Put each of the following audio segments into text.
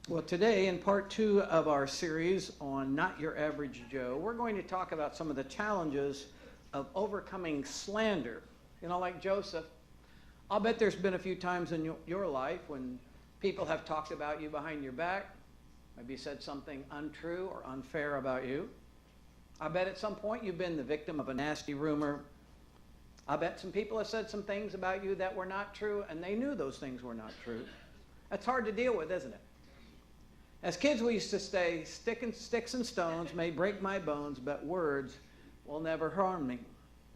Well, today, in part two of our series on Not Your Average Joe, we're going to talk about some of the challenges of overcoming slander. You know, like Joseph, I'll bet there's been a few times in your life when people have talked about you behind your back, maybe said something untrue or unfair about you. I bet at some point you've been the victim of a nasty rumor. I bet some people have said some things about you that were not true, and they knew those things were not true. That's hard to deal with, isn't it? As kids, we used to say, sticks and stones may break my bones, but words will never harm me.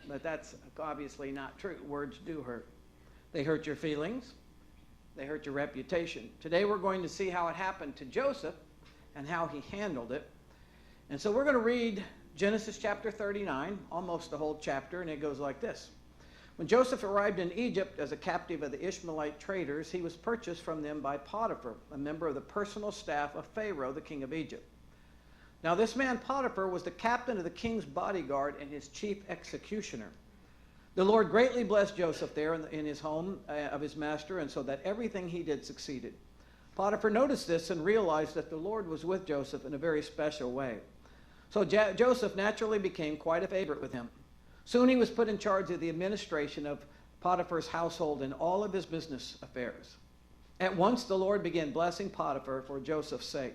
But that's obviously not true. Words do hurt. They hurt your feelings. They hurt your reputation. Today we're going to see how it happened to Joseph and how he handled it. And so we're going to read Genesis chapter 39, almost the whole chapter, and it goes like this. When Joseph arrived in Egypt as a captive of the Ishmaelite traders, he was purchased from them by Potiphar, a member of the personal staff of Pharaoh, the king of Egypt. Now this man Potiphar was the captain of the king's bodyguard and his chief executioner. The Lord greatly blessed Joseph there in his home of his master, and so that everything he did succeeded. Potiphar noticed this and realized that the Lord was with Joseph in a very special way. So Joseph naturally became quite a favorite with him. Soon he was put in charge of the administration of Potiphar's household and all of his business affairs. At once the Lord began blessing Potiphar for Joseph's sake.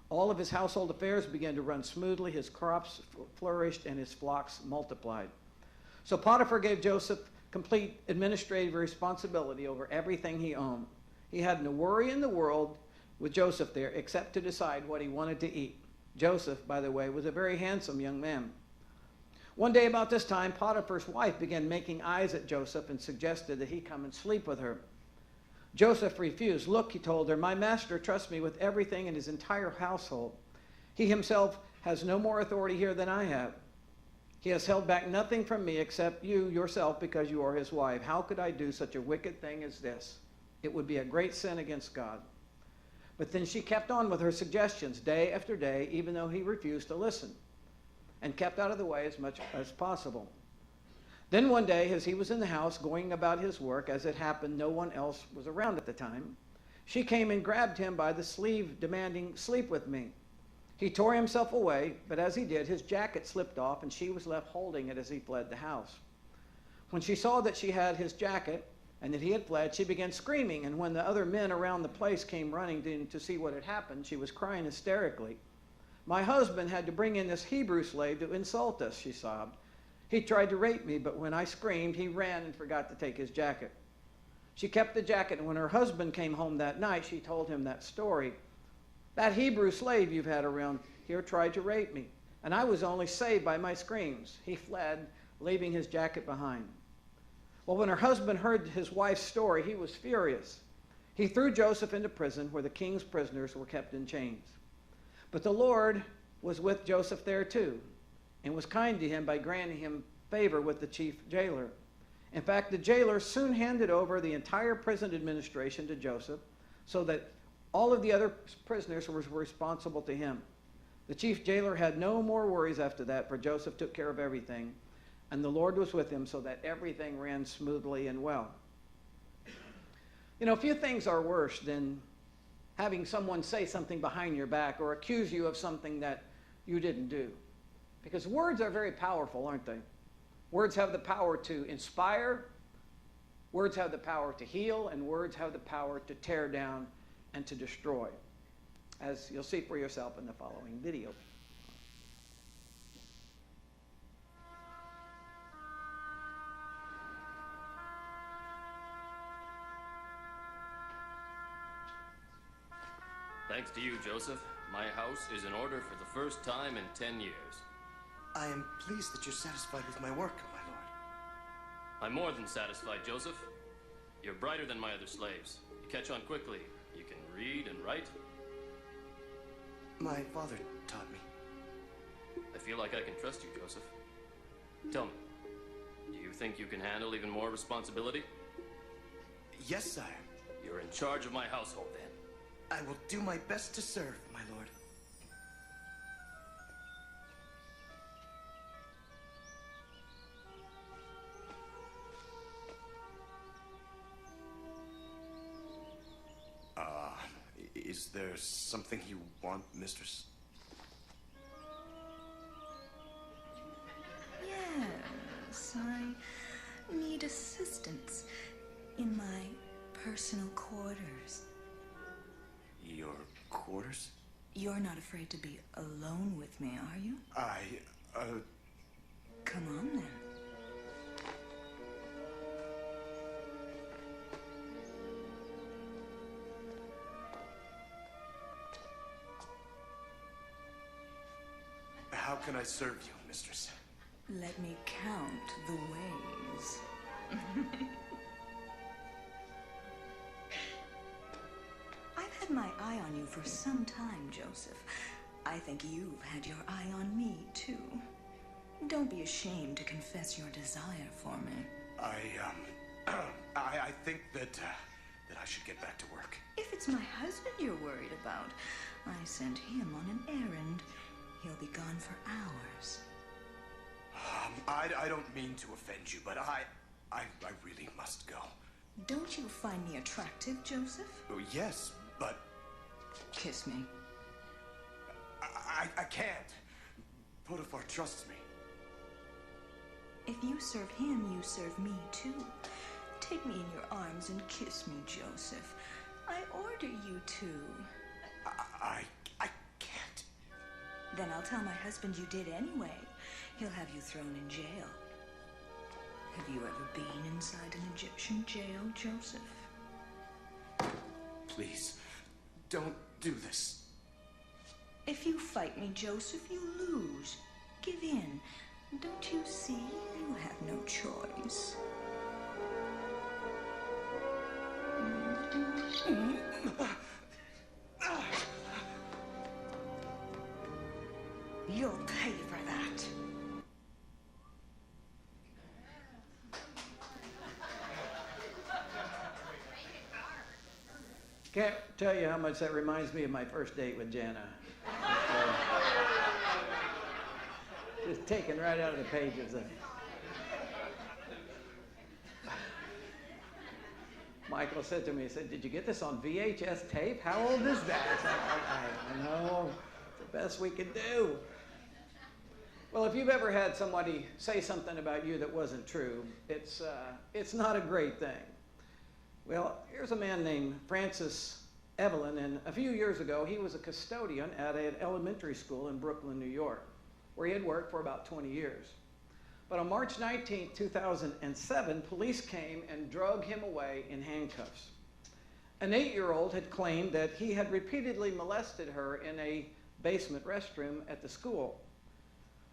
All of his household affairs began to run smoothly, his crops flourished, and his flocks multiplied. So Potiphar gave Joseph complete administrative responsibility over everything he owned. He had no worry in the world with Joseph there except to decide what he wanted to eat. Joseph, by the way, was a very handsome young man. One day about this time, Potiphar's wife began making eyes at Joseph and suggested that he come and sleep with her. Joseph refused. Look, he told her, my master trusts me with everything in his entire household. He himself has no more authority here than I have. He has held back nothing from me except you yourself because you are his wife. How could I do such a wicked thing as this? It would be a great sin against God. But then she kept on with her suggestions day after day, even though he refused to listen, and kept out of the way as much as possible. Then one day, as he was in the house going about his work, as it happened, no one else was around at the time, she came and grabbed him by the sleeve, demanding, sleep with me. He tore himself away, but as he did, his jacket slipped off, and she was left holding it as he fled the house. When she saw that she had his jacket and that he had fled, she began screaming, and when the other men around the place came running to see what had happened, she was crying hysterically. My husband had to bring in this Hebrew slave to insult us, she sobbed. He tried to rape me, but when I screamed, he ran and forgot to take his jacket. She kept the jacket, and when her husband came home that night, she told him that story. That Hebrew slave you've had around here tried to rape me, and I was only saved by my screams. He fled, leaving his jacket behind. Well, when her husband heard his wife's story, he was furious. He threw Joseph into prison where the king's prisoners were kept in chains. But the Lord was with Joseph there too, and was kind to him by granting him favor with the chief jailer. In fact, the jailer soon handed over the entire prison administration to Joseph, so that all of the other prisoners were responsible to him. The chief jailer had no more worries after that, for Joseph took care of everything, and the Lord was with him so that everything ran smoothly and well. You know, few things are worse than having someone say something behind your back or accuse you of something that you didn't do. Because words are very powerful, aren't they? Words have the power to inspire, words have the power to heal, and words have the power to tear down and to destroy, as you'll see for yourself in the following video. Thanks to you, Joseph, my house is in order for the first time in 10 years. I am pleased that you're satisfied with my work, my lord. I'm more than satisfied, Joseph. You're brighter than my other slaves. You catch on quickly. You can read and write. My father taught me. I feel like I can trust you, Joseph. Tell me, do you think you can handle even more responsibility? Yes, sire. You're in charge of my household, then. I will do my best to serve, my lord. Is there something you want, mistress? Yes, I need assistance in my personal quarters. Your quarters? You're not afraid to be alone with me, are you? Come on, then. How can I serve you, mistress? Let me count the ways. I've had my eye on you for some time, Joseph. I think you've had your eye on me, too. Don't be ashamed to confess your desire for me. I think that I should get back to work. If it's my husband you're worried about, I sent him on an errand. He'll be gone for hours. I don't mean to offend you, but I really must go. Don't you find me attractive, Joseph? Oh, yes, but Kiss me. I can't. Potiphar trusts me. If you serve him, you serve me, too. Take me in your arms and kiss me, Joseph. I order you to. I can't. Then I'll tell my husband you did anyway. He'll have you thrown in jail. Have you ever been inside an Egyptian jail, Joseph? Please, don't do this. If you fight me, Joseph, you lose. Give in. Don't you see? You have no choice. You'll pay for that. Can't tell you how much that reminds me of my first date with Jana. Just taken right out of the pages. Michael said to me, he said, "Did you get this on VHS tape? How old is that?" I know, it's the best we could do. Well, if you've ever had somebody say something about you that wasn't true, it's not a great thing. Well, here's a man named Francis Evelyn, and a few years ago, he was a custodian at an elementary school in Brooklyn, New York, where he had worked for about 20 years. But on March 19, 2007, police came and drug him away in handcuffs. An 8-year-old had claimed that he had repeatedly molested her in a basement restroom at the school.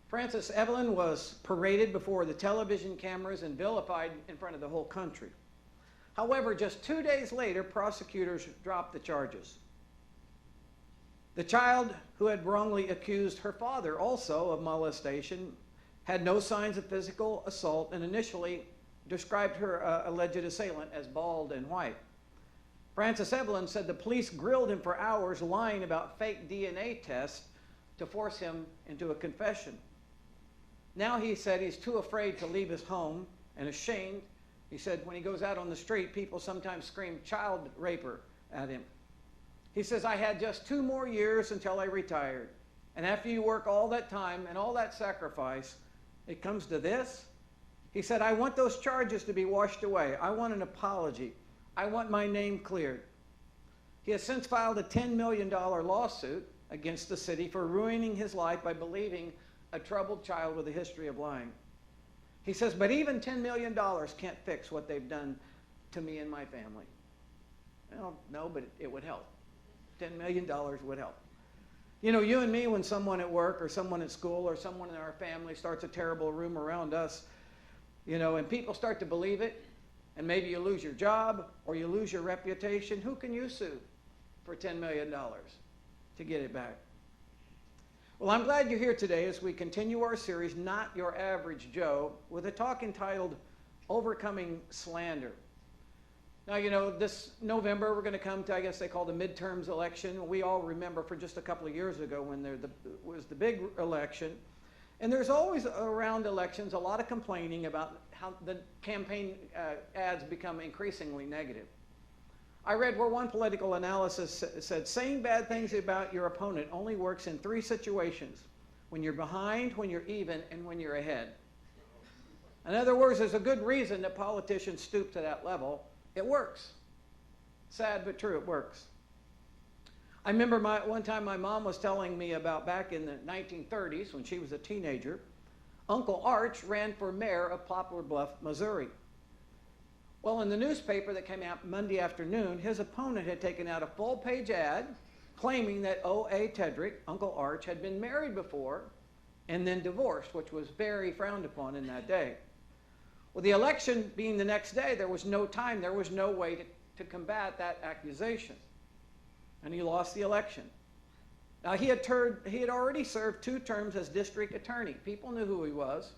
Francis Evelyn was paraded before the television cameras and vilified in front of the whole country. However, just 2 days later, prosecutors dropped the charges. The child who had wrongly accused her father also of molestation had no signs of physical assault and initially described her alleged assailant as bald and white. Francis Evelyn said the police grilled him for hours, lying about fake DNA tests to force him into a confession. Now he said he's too afraid to leave his home and ashamed. He said when he goes out on the street, people sometimes scream child raper at him. He says, "I had just 2 more years until I retired. And after you work all that time and all that sacrifice, it comes to this?" He said, "I want those charges to be washed away. I want an apology. I want my name cleared." He has since filed a $10 million lawsuit against the city for ruining his life by believing a troubled child with a history of lying. He says, but even $10 million can't fix what they've done to me and my family. Well, no, but it would help. $10 million would help. You know, you and me, when someone at work or someone at school or someone in our family starts a terrible rumor around us, you know, and people start to believe it, and maybe you lose your job or you lose your reputation, who can you sue for $10 million to get it back? Well, I'm glad you're here today as we continue our series, Not Your Average Joe, with a talk entitled Overcoming Slander. Now, you know, this November we're going to come to, I guess they call the midterms election. We all remember for just a couple of years ago when there was the big election. And there's always around elections a lot of complaining about how the campaign ads become increasingly negative. I read where one political analysis said, saying bad things about your opponent only works in 3 situations: when you're behind, when you're even, and when you're ahead. In other words, there's a good reason that politicians stoop to that level. It works. Sad but true, it works. I remember one time my mom was telling me about back in the 1930s when she was a teenager, Uncle Arch ran for mayor of Poplar Bluff, Missouri. Well, in the newspaper that came out Monday afternoon, his opponent had taken out a full-page ad claiming that O.A. Tedrick, Uncle Arch, had been married before and then divorced, which was very frowned upon in that day. Well, the election being the next day, there was no time, there was no way to combat that accusation. And he lost the election. Now, he had already served 2 terms as district attorney. People knew who he was.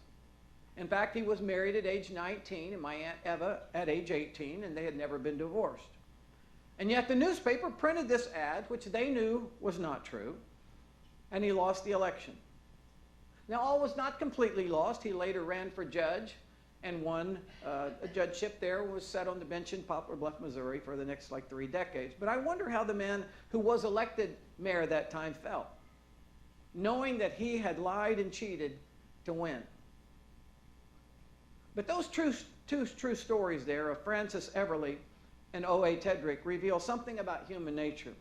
In fact, he was married at age 19 and my Aunt Eva at age 18, and they had never been divorced. And yet the newspaper printed this ad, which they knew was not true, and he lost the election. Now, all was not completely lost. He later ran for judge and won a judgeship there, was set on the bench in Poplar Bluff, Missouri for the next 3 decades. But I wonder how the man who was elected mayor that time felt, knowing that he had lied and cheated to win. But those two true stories there of Francis Everly and O.A. Tedrick reveal something about human nature.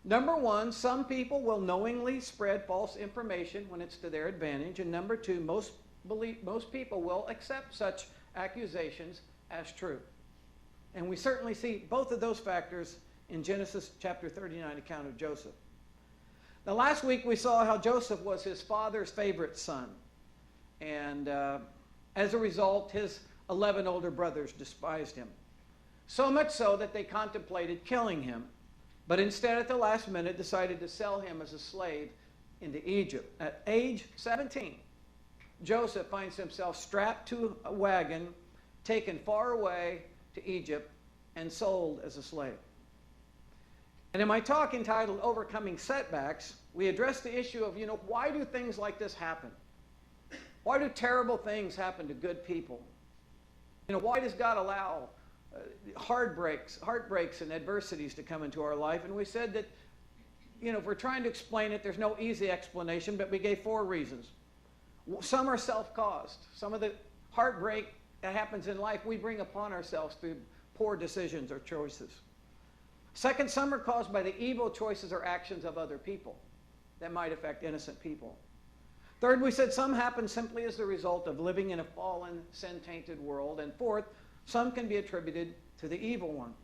Number one, some people will knowingly spread false information when it's to their advantage. And number two, most people will accept such accusations as true. And we certainly see both of those factors in Genesis chapter 39 account of Joseph. Now, last week we saw how Joseph was his father's favorite son. And as a result, his 11 older brothers despised him. So much so that they contemplated killing him, but instead at the last minute decided to sell him as a slave into Egypt. At age 17, Joseph finds himself strapped to a wagon, taken far away to Egypt, and sold as a slave. And in my talk entitled Overcoming Setbacks, we address the issue of, why do things like this happen? Why do terrible things happen to good people? Why does God allow heartbreaks and adversities to come into our life? And we said that, if we're trying to explain it, there's no easy explanation, but we gave 4 reasons. Some are self-caused. Some of the heartbreak that happens in life we bring upon ourselves through poor decisions or choices. Second, some are caused by the evil choices or actions of other people that might affect innocent people. Third, we said some happen simply as the result of living in a fallen, sin-tainted world. And fourth, some can be attributed to the evil one.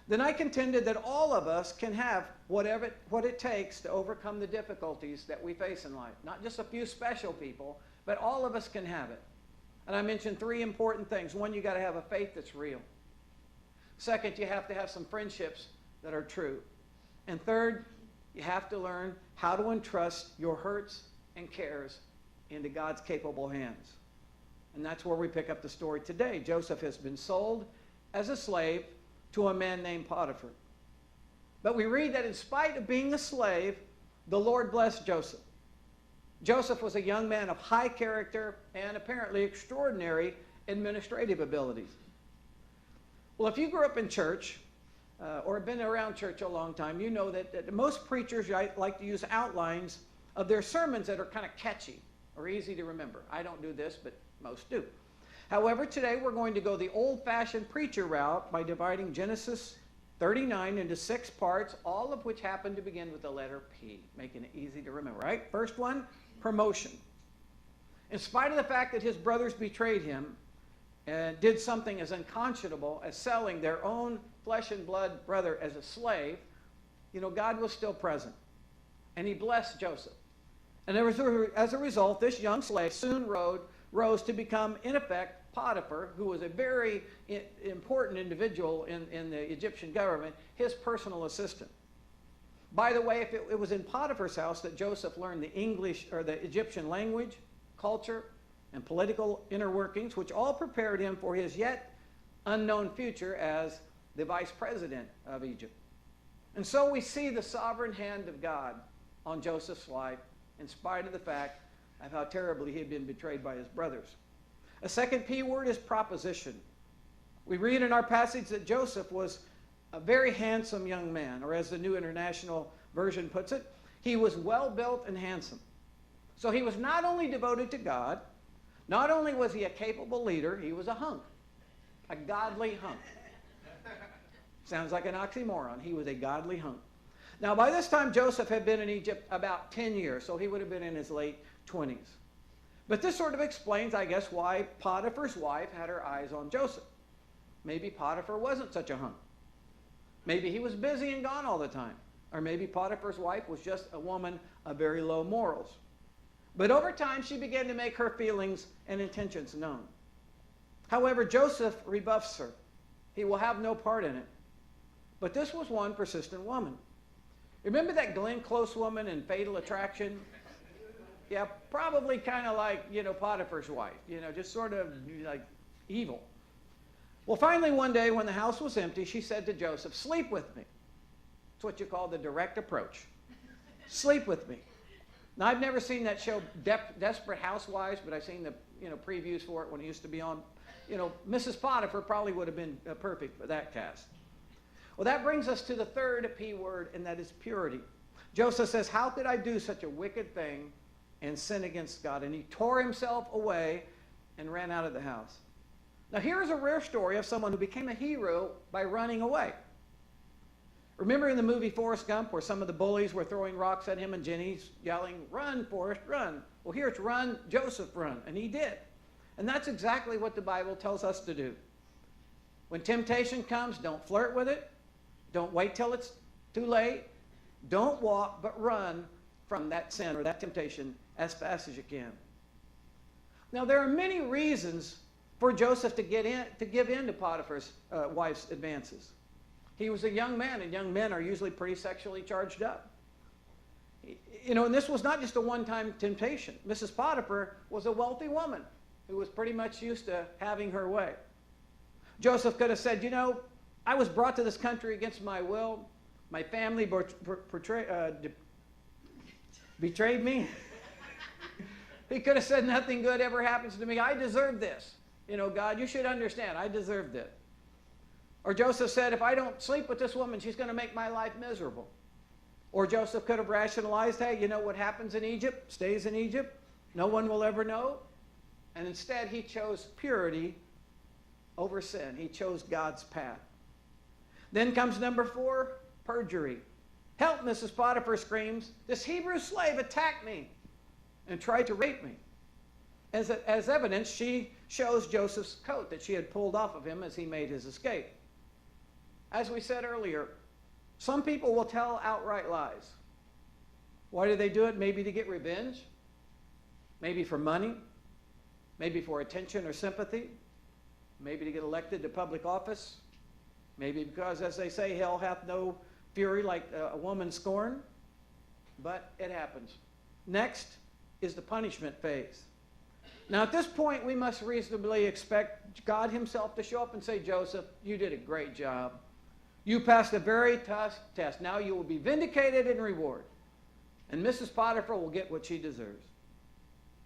Then I contended that all of us can have what it takes to overcome the difficulties that we face in life. Not just a few special people, but all of us can have it. And I mentioned 3 important things. One, you got to have a faith that's real. Second, you have to have some friendships that are true. And third, you have to learn how to entrust your hurts and cares into God's capable hands. And that's where we pick up the story today. Joseph has been sold as a slave to a man named Potiphar. But we read that in spite of being a slave, the Lord blessed Joseph. Joseph was a young man of high character and apparently extraordinary administrative abilities. Well, if you grew up in church or have been around church a long time, you know that most preachers like to use outlines of their sermons that are kind of catchy or easy to remember. I don't do this, but most do. However, today we're going to go the old-fashioned preacher route by dividing Genesis 39 into 6 parts, all of which happen to begin with the letter P, making it easy to remember, right? First one, promotion. In spite of the fact that his brothers betrayed him and did something as unconscionable as selling their own flesh and blood brother as a slave, God was still present. And he blessed Joseph. And as a result, this young slave soon rose to become, in effect, Potiphar, who was a very important individual in the Egyptian government, his personal assistant. By the way, if it was in Potiphar's house that Joseph learned the English or the Egyptian language, culture, and political inner workings, which all prepared him for his yet unknown future as the vice president of Egypt. And so we see the sovereign hand of God on Joseph's life, in spite of the fact of how terribly he had been betrayed by his brothers. A second P word is proposition. We read in our passage that Joseph was a very handsome young man, or as the New International Version puts it, he was well built and handsome. So he was not only devoted to God, not only was he a capable leader, he was a hunk, a godly hunk. Sounds like an oxymoron. He was a godly hunk. Now, by this time, Joseph had been in Egypt about 10 years, so he would have been in his late 20s. But this sort of explains, I guess, why Potiphar's wife had her eyes on Joseph. Maybe Potiphar wasn't such a hunk. Maybe he was busy and gone all the time. Or maybe Potiphar's wife was just a woman of very low morals. But over time, she began to make her feelings and intentions known. However, Joseph rebuffs her. He will have no part in it. But this was one persistent woman. Remember that Glenn Close woman in Fatal Attraction? Yeah, probably kind of like, Potiphar's wife. Just sort of like evil. Well, finally one day when the house was empty, she said to Joseph, "Sleep with me." It's what you call the direct approach. Sleep with me. Now, I've never seen that show, Desperate Housewives, but I've seen the previews for it when it used to be on. Mrs. Potiphar probably would have been perfect for that cast. Well, that brings us to the third P word, and that is purity. Joseph says, "How could I do such a wicked thing and sin against God?" And he tore himself away and ran out of the house. Now, here is a rare story of someone who became a hero by running away. Remember in the movie Forrest Gump where some of the bullies were throwing rocks at him and Jenny's yelling, "Run, Forrest, run." Well, here it's "Run, Joseph, run." And he did. And that's exactly what the Bible tells us to do. When temptation comes, don't flirt with it. Don't wait till it's too late. Don't walk, but run from that sin or that temptation as fast as you can. Now, there are many reasons for Joseph to give in to Potiphar's wife's advances. He was a young man, and young men are usually pretty sexually charged up. And this was not just a one-time temptation. Mrs. Potiphar was a wealthy woman who was pretty much used to having her way. Joseph could have said, "I was brought to this country against my will. My family betrayed me." He could have said, "Nothing good ever happens to me. I deserve this. God, you should understand, I deserved it." Or Joseph said, "If I don't sleep with this woman, she's going to make my life miserable." Or Joseph could have rationalized, "Hey, what happens in Egypt stays in Egypt. No one will ever know." And instead, he chose purity over sin. He chose God's path. Then comes number 4, perjury. "Help," Mrs. Potiphar screams. "This Hebrew slave attacked me and tried to rape me." As evidence, she shows Joseph's coat that she had pulled off of him as he made his escape. As we said earlier, some people will tell outright lies. Why do they do it? Maybe to get revenge, maybe for money, maybe for attention or sympathy, maybe to get elected to public office, maybe because, as they say, hell hath no fury like a woman scorned. But it happens. Next is the punishment phase. Now, at this point, we must reasonably expect God himself to show up and say, "Joseph, you did a great job. You passed a very tough test. Now you will be vindicated and rewarded. And Mrs. Potiphar will get what she deserves."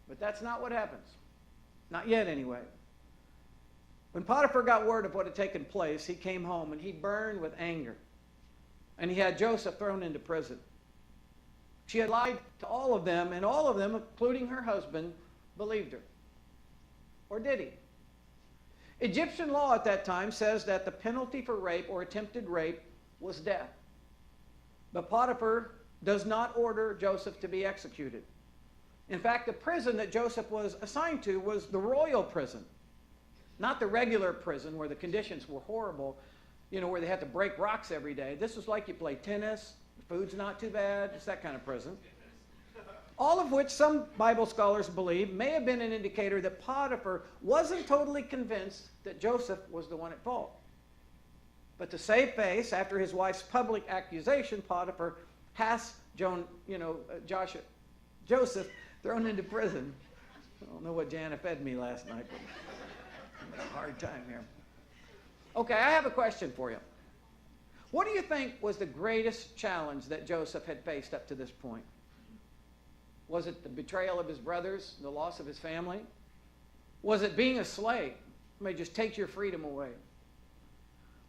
But that's not what happens. Not yet, anyway. When Potiphar got word of what had taken place, he came home and he burned with anger. And he had Joseph thrown into prison. She had lied to all of them, and all of them, including her husband, believed her. Or did he? Egyptian law at that time says that the penalty for rape or attempted rape was death. But Potiphar does not order Joseph to be executed. In fact, the prison that Joseph was assigned to was the royal prison, not the regular prison where the conditions were horrible, where they had to break rocks every day. This was like you play tennis, the food's not too bad, it's that kind of prison. All of which some Bible scholars believe may have been an indicator that Potiphar wasn't totally convinced that Joseph was the one at fault. But to save face, after his wife's public accusation, Potiphar has Joseph thrown into prison. I don't know what Jana fed me last night, but I'm having a hard time here. Okay, I have a question for you. What do you think was the greatest challenge that Joseph had faced up to this point? Was it the betrayal of his brothers, the loss of his family? Was it being a slave? Somebody just takes your freedom away.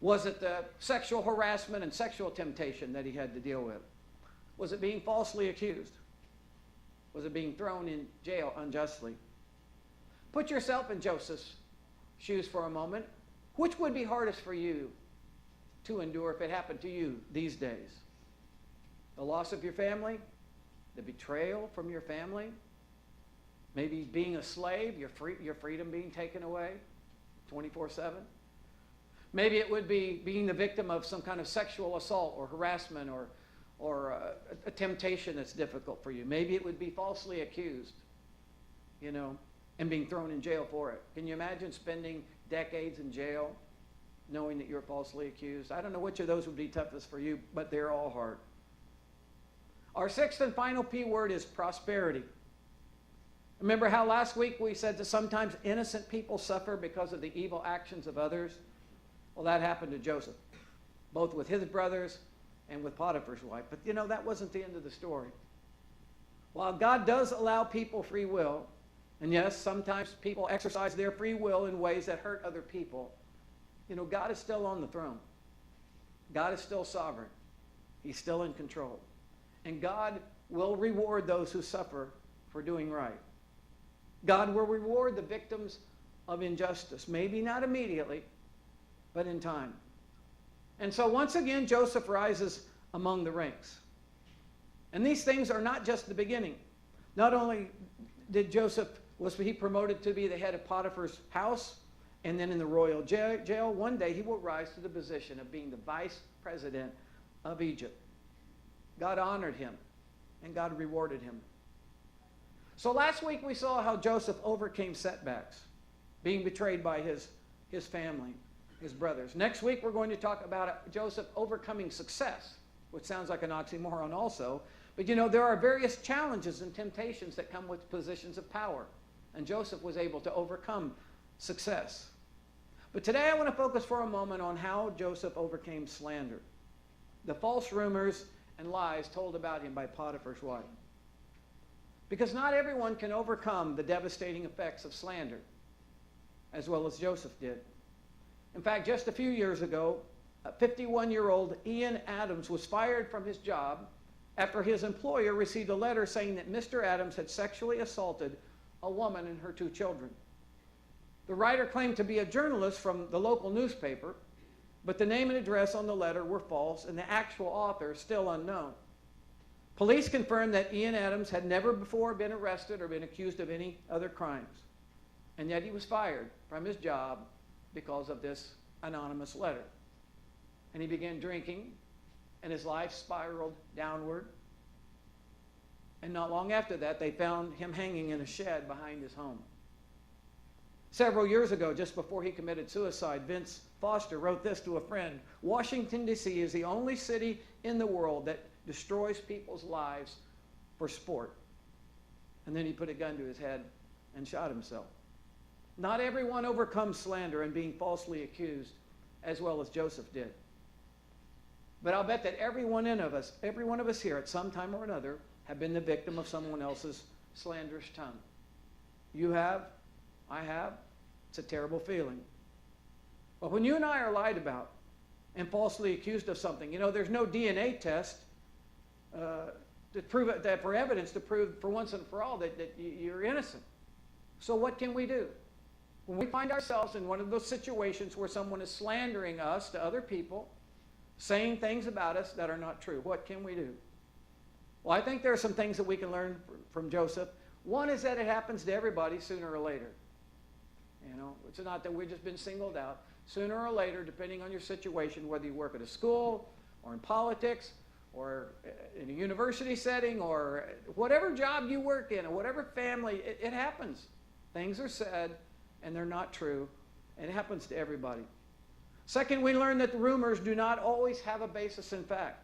Was it the sexual harassment and sexual temptation that he had to deal with? Was it being falsely accused? Was it being thrown in jail unjustly? Put yourself in Joseph's shoes for a moment. Which would be hardest for you to endure if it happened to you these days? The loss of your family? The betrayal from your family? Maybe being a slave, your freedom being taken away 24/7? Maybe it would be being the victim of some kind of sexual assault or harassment or a temptation that's difficult for you. Maybe it would be falsely accused, and being thrown in jail for it. Can you imagine spending decades in jail knowing that you're falsely accused? I don't know which of those would be toughest for you, but they're all hard. Our sixth and final P word is prosperity. Remember how last week we said that sometimes innocent people suffer because of the evil actions of others? Well, that happened to Joseph, both with his brothers and with Potiphar's wife. But that wasn't the end of the story. While God does allow people free will, and yes, sometimes people exercise their free will in ways that hurt other people, God is still on the throne. God is still sovereign. He's still in control. And God will reward those who suffer for doing right. God will reward the victims of injustice. Maybe not immediately, but in time. And so once again, Joseph rises among the ranks. And these things are not just the beginning. Not only was he promoted to be the head of Potiphar's house, and then in the royal jail, one day he will rise to the position of being the vice president of Egypt. God honored him, and God rewarded him. So last week we saw how Joseph overcame setbacks, being betrayed by his family, his brothers. Next week we're going to talk about Joseph overcoming success, which sounds like an oxymoron also. But there are various challenges and temptations that come with positions of power. And Joseph was able to overcome success. But today I want to focus for a moment on how Joseph overcame slander, the false rumors and lies told about him by Potiphar's wife. Because not everyone can overcome the devastating effects of slander, as well as Joseph did. In fact, just a few years ago, a 51-year-old Ian Adams was fired from his job after his employer received a letter saying that Mr. Adams had sexually assaulted a woman and her 2 children. The writer claimed to be a journalist from the local newspaper, but the name and address on the letter were false, and the actual author still unknown. Police confirmed that Ian Adams had never before been arrested or been accused of any other crimes, and yet he was fired from his job because of this anonymous letter. And he began drinking, and his life spiraled downward. And not long after that, they found him hanging in a shed behind his home. Several years ago, just before he committed suicide, Vince Foster wrote this to a friend: Washington, D.C. is the only city in the world that destroys people's lives for sport. And then he put a gun to his head and shot himself. Not everyone overcomes slander and being falsely accused as well as Joseph did. But I'll bet that every one of us here at some time or another have been the victim of someone else's slanderous tongue. You have, I have. It's a terrible feeling. But when you and I are lied about and falsely accused of something, there's no DNA test to prove it, that for evidence to prove for once and for all that you're innocent. So what can we do? When we find ourselves in one of those situations where someone is slandering us to other people, saying things about us that are not true, what can we do? Well, I think there are some things that we can learn from Joseph. One is that it happens to everybody sooner or later. It's not that we've just been singled out. Sooner or later, depending on your situation, whether you work at a school or in politics or in a university setting or whatever job you work in or whatever family, it happens. Things are said and they're not true, and it happens to everybody. Second, we learn that the rumors do not always have a basis in fact.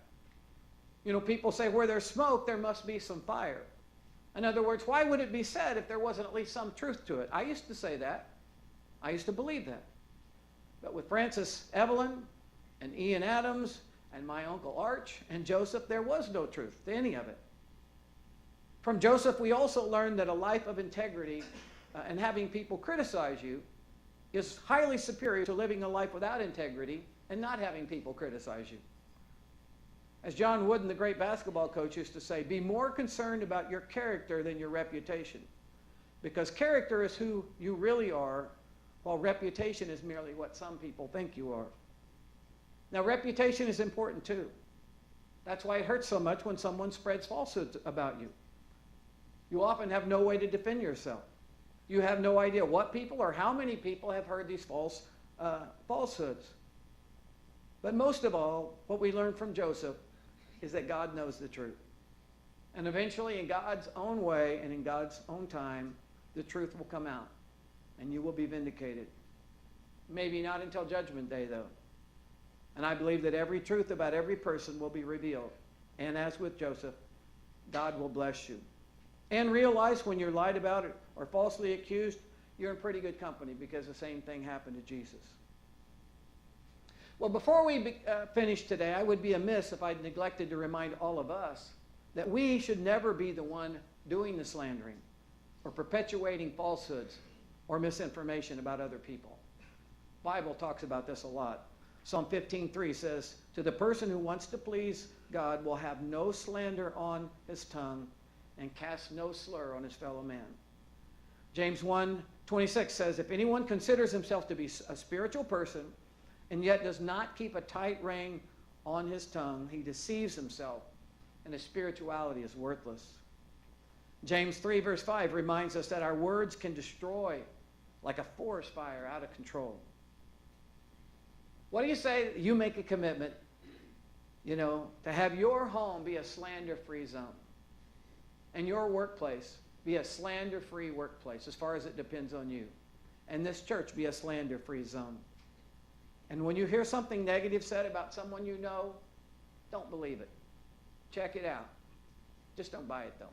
People say where there's smoke, there must be some fire. In other words, why would it be said if there wasn't at least some truth to it? I used to say that. I used to believe that. But with Francis Evelyn and Ian Adams and my Uncle Arch and Joseph, there was no truth to any of it. From Joseph, we also learned that a life of integrity and having people criticize you is highly superior to living a life without integrity and not having people criticize you. As John Wooden, the great basketball coach, used to say, be more concerned about your character than your reputation. Because character is who you really are, while reputation is merely what some people think you are. Now, reputation is important too. That's why it hurts so much when someone spreads falsehoods about you. You often have no way to defend yourself. You have no idea what people or how many people have heard these falsehoods. But most of all, what we learn from Joseph is that God knows the truth. And eventually, in God's own way and in God's own time, the truth will come out. And you will be vindicated. Maybe not until Judgment Day, though. And I believe that every truth about every person will be revealed. And as with Joseph, God will bless you. And realize when you're lied about or falsely accused, you're in pretty good company, because the same thing happened to Jesus. Well, before we finish today, I would be amiss if I'd neglected to remind all of us that we should never be the one doing the slandering or perpetuating falsehoods or misinformation about other people. The Bible talks about this a lot. Psalm 15:3 says, to the person who wants to please God will have no slander on his tongue and cast no slur on his fellow man. James 1:26 says, if anyone considers himself to be a spiritual person and yet does not keep a tight rein on his tongue, he deceives himself, and his spirituality is worthless. James 3:5 reminds us that our words can destroy like a forest fire out of control. What do you say you make a commitment, to have your home be a slander-free zone and your workplace be a slander-free workplace as far as it depends on you, and this church be a slander-free zone? And when you hear something negative said about someone you know, don't believe it. Check it out. Just don't buy it, though.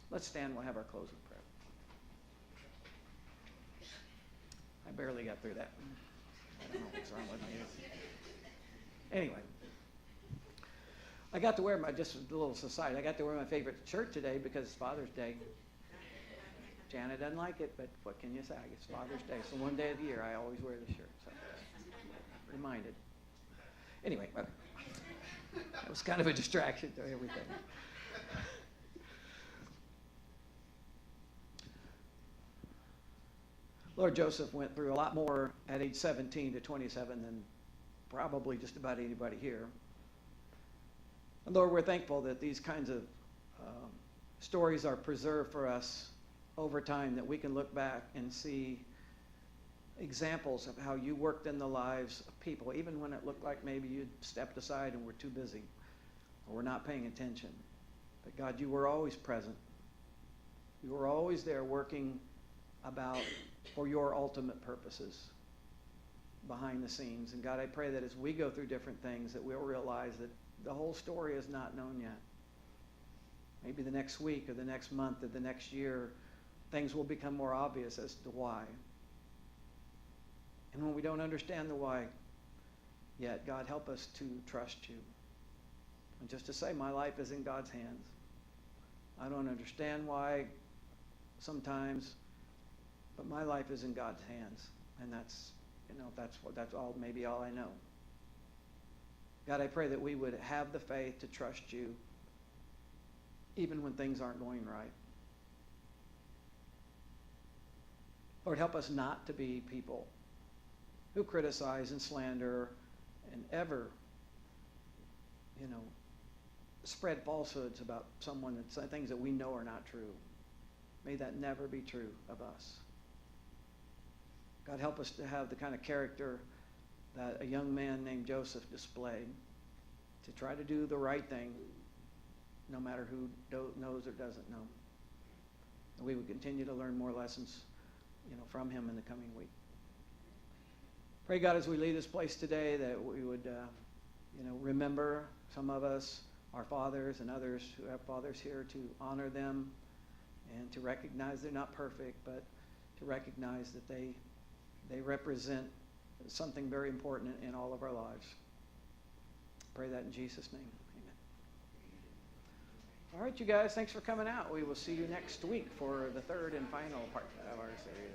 Let's stand. We'll have our closing prayer. I barely got through that. I don't know what's wrong with me. Anyway, I got to wear just a little society. I got to wear my favorite shirt today because it's Father's Day. Jana doesn't like it, but what can you say? It's Father's Day. So one day of the year, I always wear the shirt. So reminded. Anyway, that was kind of a distraction to everything. Lord, Joseph went through a lot more at age 17 to 27 than probably just about anybody here. And Lord, we're thankful that these kinds of stories are preserved for us over time, that we can look back and see examples of how you worked in the lives of people, even when it looked like maybe you'd stepped aside and were too busy or were not paying attention. But God, you were always present. You were always there working for your ultimate purposes behind the scenes. And God, I pray that as we go through different things, that we'll realize that the whole story is not known yet. Maybe the next week or the next month or the next year, things will become more obvious as to why. And when we don't understand the why yet, God, help us to trust you. And just to say, my life is in God's hands. I don't understand why sometimes, but my life is in God's hands. And that's maybe all I know. God, I pray that we would have the faith to trust you even when things aren't going right. Lord, help us not to be people who criticize and slander and ever, spread falsehoods about someone, things that we know are not true. May that never be true of us. God, help us to have the kind of character that a young man named Joseph displayed, to try to do the right thing no matter who knows or doesn't know. And we would continue to learn more lessons from him in the coming week. Pray, God, as we leave this place today, that we would remember some of us, our fathers and others who have fathers here, to honor them and to recognize they're not perfect, but to recognize that they represent something very important in all of our lives. Pray that in Jesus' name. Amen. All right, you guys, thanks for coming out. We will see you next week for the third and final part of our series.